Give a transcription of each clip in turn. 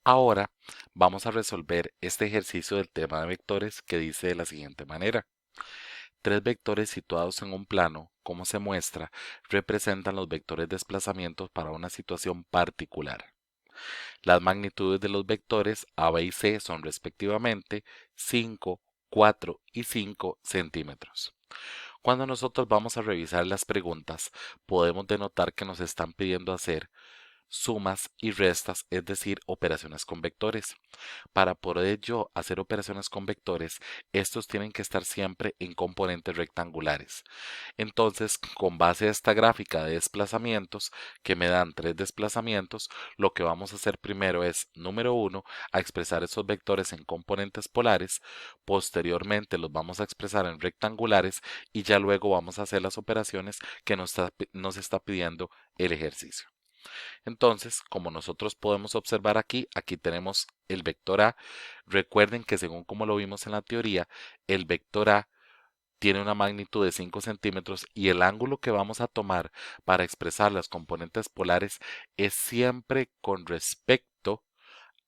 Ahora vamos a resolver este ejercicio del tema de vectores que dice de la siguiente manera. Tres vectores situados en un plano, como se muestra, representan los vectores desplazamientos para una situación particular. Las magnitudes de los vectores A, B y C son respectivamente 5, 4 y 5 centímetros. Cuando nosotros vamos a revisar las preguntas, podemos denotar que nos están pidiendo hacer sumas y restas, es decir, operaciones con vectores. Para poder yo hacer operaciones con vectores, estos tienen que estar siempre en componentes rectangulares. Entonces, con base a esta gráfica de desplazamientos, que me dan tres desplazamientos, lo que vamos a hacer primero es, número uno, a expresar esos vectores en componentes polares, posteriormente los vamos a expresar en rectangulares y ya luego vamos a hacer las operaciones que nos está pidiendo el ejercicio. Entonces, como nosotros podemos observar aquí tenemos el vector A. Recuerden que según como lo vimos en la teoría, el vector A tiene una magnitud de 5 centímetros y el ángulo que vamos a tomar para expresar las componentes polares es siempre con respecto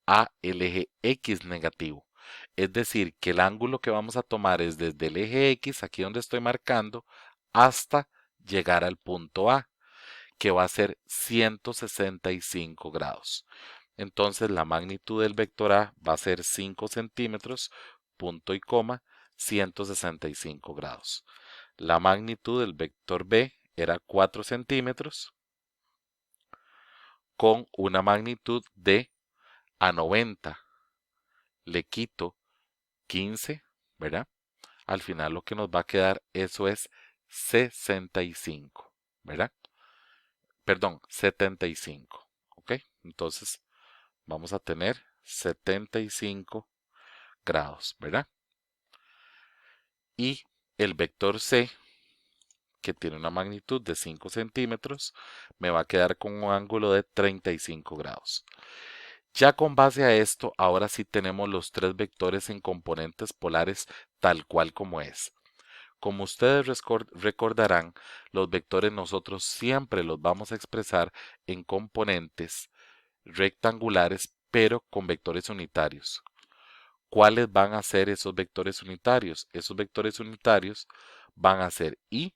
a el eje X negativo. Es decir, que el ángulo que vamos a tomar es desde el eje X, aquí donde estoy marcando, hasta llegar al punto A, que va a ser 165 grados. Entonces la magnitud del vector A va a ser 5 centímetros, punto y coma, 165 grados. La magnitud del vector B era 4 centímetros con una magnitud de a 90. Le quito 15, ¿verdad? Al final lo que nos va a quedar, eso es 65, ¿verdad? Perdón, 75, ¿ok? Entonces vamos a tener 75 grados, ¿verdad? Y el vector C, que tiene una magnitud de 5 centímetros, me va a quedar con un ángulo de 35 grados. Ya con base a esto, ahora sí tenemos los tres vectores en componentes polares tal cual como es. Como ustedes recordarán, los vectores nosotros siempre los vamos a expresar en componentes rectangulares, pero con vectores unitarios. ¿Cuáles van a ser esos vectores unitarios? Esos vectores unitarios van a ser I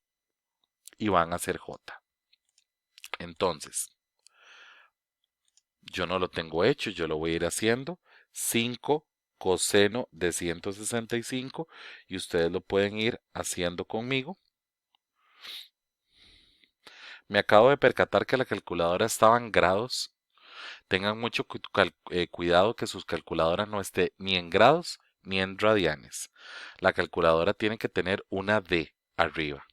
y van a ser J. Entonces, yo no lo tengo hecho, yo lo voy a ir haciendo. 5 coseno de 165 y ustedes lo pueden ir haciendo conmigo. Me acabo de percatar que la calculadora estaba en grados. Tengan mucho cuidado que sus calculadoras no esté ni en grados ni en radianes. La calculadora tiene que tener una D arriba.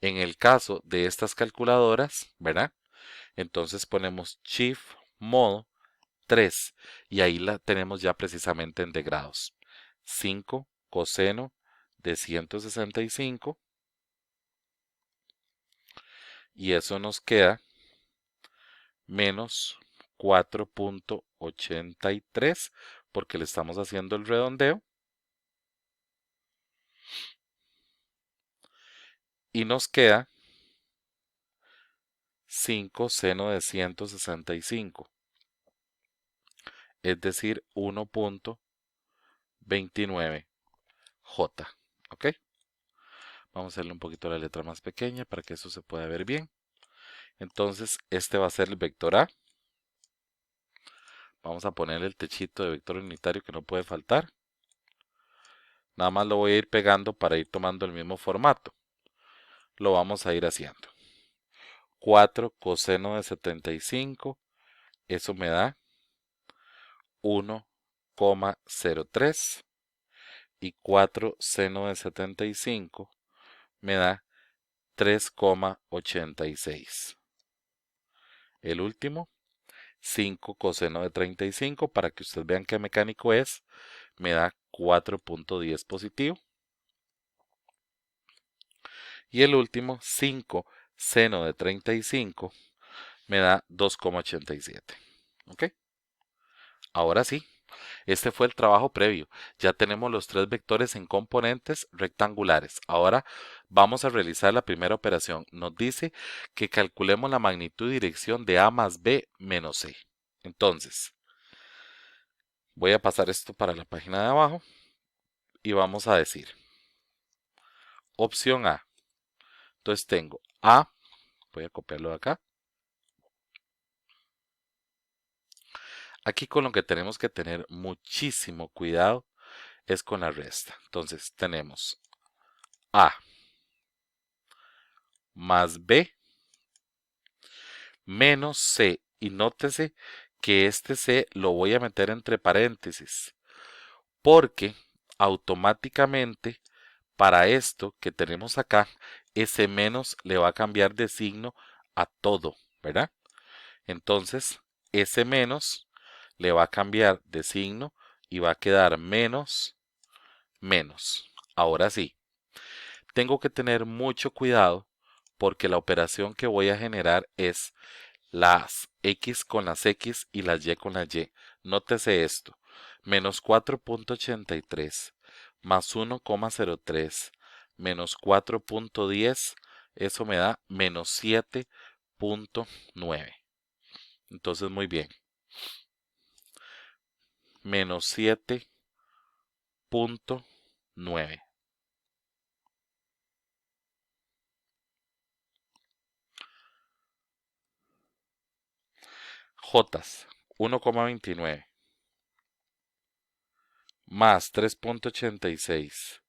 En el caso de estas calculadoras, ¿verdad? Entonces ponemos Shift Mod 3 y ahí la tenemos ya precisamente en de grados. 5 coseno de 165 y eso nos queda menos 4.83 porque le estamos haciendo el redondeo y nos queda 5 seno de 165, es decir 1.29 J. ¿Ok? Vamos a hacerle un poquito la letra más pequeña para que eso se pueda ver bien. Entonces este va a ser el vector A. Vamos a ponerle el techito de vector unitario que no puede faltar. Nada más lo voy a ir pegando para ir tomando el mismo formato. Lo vamos a ir haciendo. 4 coseno de 75, eso me da 1,03 y 4 seno de 75 me da 3,86. El último, 5 coseno de 35, para que ustedes vean qué mecánico es, me da 4.10 positivo. Y el último, 5 seno de 35, me da 2,87. ¿Ok? Ahora sí, este fue el trabajo previo. Ya tenemos los tres vectores en componentes rectangulares. Ahora vamos a realizar la primera operación. Nos dice que calculemos la magnitud y dirección de A más B menos C. Entonces, Voy a pasar esto para la página de abajo y vamos a decir opción A. Entonces tengo A, voy a copiarlo de acá. Aquí con lo que tenemos que tener muchísimo cuidado es con la resta. Entonces tenemos A más B menos C. Y nótese que este C lo voy a meter entre paréntesis porque automáticamente para esto que tenemos acá, ese menos le va a cambiar de signo a todo, ¿verdad? Entonces, ese menos le va a cambiar de signo y va a quedar menos, menos. Ahora sí, tengo que tener mucho cuidado porque la operación que voy a generar es las X con las X y las Y con las Y. Nótese esto, menos 4.83 más 1,03 menos 4.10, eso me da menos 7.9. Entonces, muy bien, menos 7.9. Jotas, 1,29 más 3.86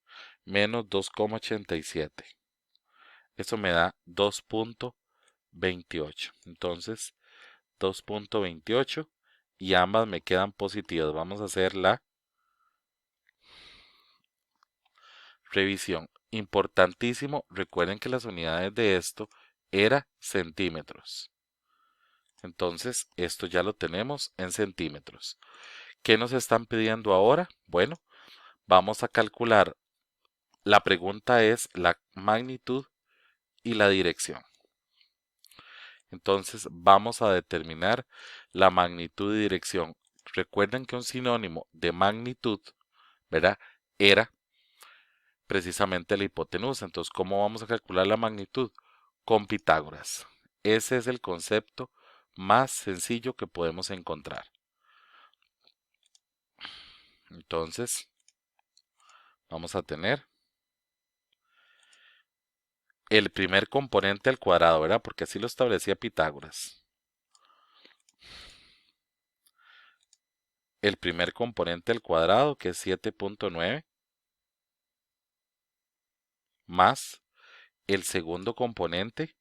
menos 2,87. Eso me da 2.28. Entonces, 2.28 y ambas me quedan positivas. Vamos a hacer la revisión. Importantísimo, recuerden que las unidades de esto era centímetros. Entonces, esto ya lo tenemos en centímetros. ¿Qué nos están pidiendo ahora? Bueno, vamos a calcular. La pregunta es la magnitud y la dirección. Entonces, vamos a determinar la magnitud y dirección. Recuerden que un sinónimo de magnitud, ¿verdad? Era precisamente la hipotenusa. Entonces, ¿cómo vamos a calcular la magnitud? Con Pitágoras. Ese es el concepto más sencillo que podemos encontrar. Entonces, vamos a tener el primer componente al cuadrado, ¿verdad? Porque así lo establecía Pitágoras. El primer componente al cuadrado, que es 7.9, más el segundo componente,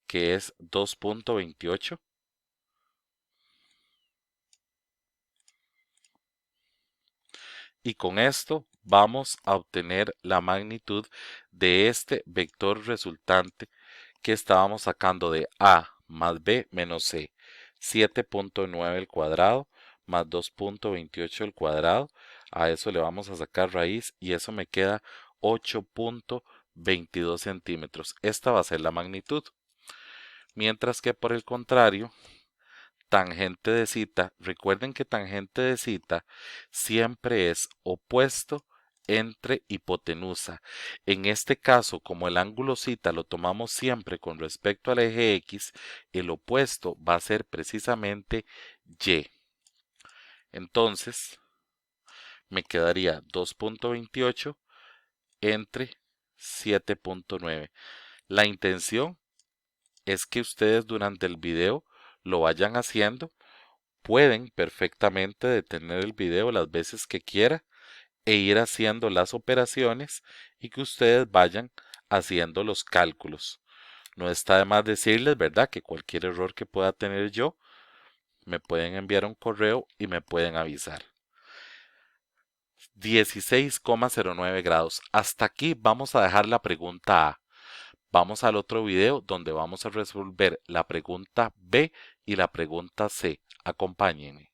que es 2.28, y con esto vamos a obtener la magnitud de este vector resultante que estábamos sacando de A más B menos C. 7.9 al cuadrado más 2.28 al cuadrado. A eso le vamos a sacar raíz y eso me queda 8.22 centímetros. Esta va a ser la magnitud. Mientras que por el contrario, tangente de cita, recuerden que tangente de cita siempre es opuesto entre hipotenusa. En este caso, como el ángulo cita lo tomamos siempre con respecto al eje X, el opuesto va a ser precisamente Y. Entonces, me quedaría 2.28 entre 7.9. La intención es que ustedes durante el video lo vayan haciendo. Pueden perfectamente detener el video las veces que quiera e ir haciendo las operaciones y que ustedes vayan haciendo los cálculos. No está de más decirles, ¿verdad?, que cualquier error que pueda tener yo, me pueden enviar un correo y me pueden avisar. 16,09 grados. Hasta aquí vamos a dejar la pregunta A. Vamos al otro video donde vamos a resolver la pregunta B y la pregunta C. Acompáñenme.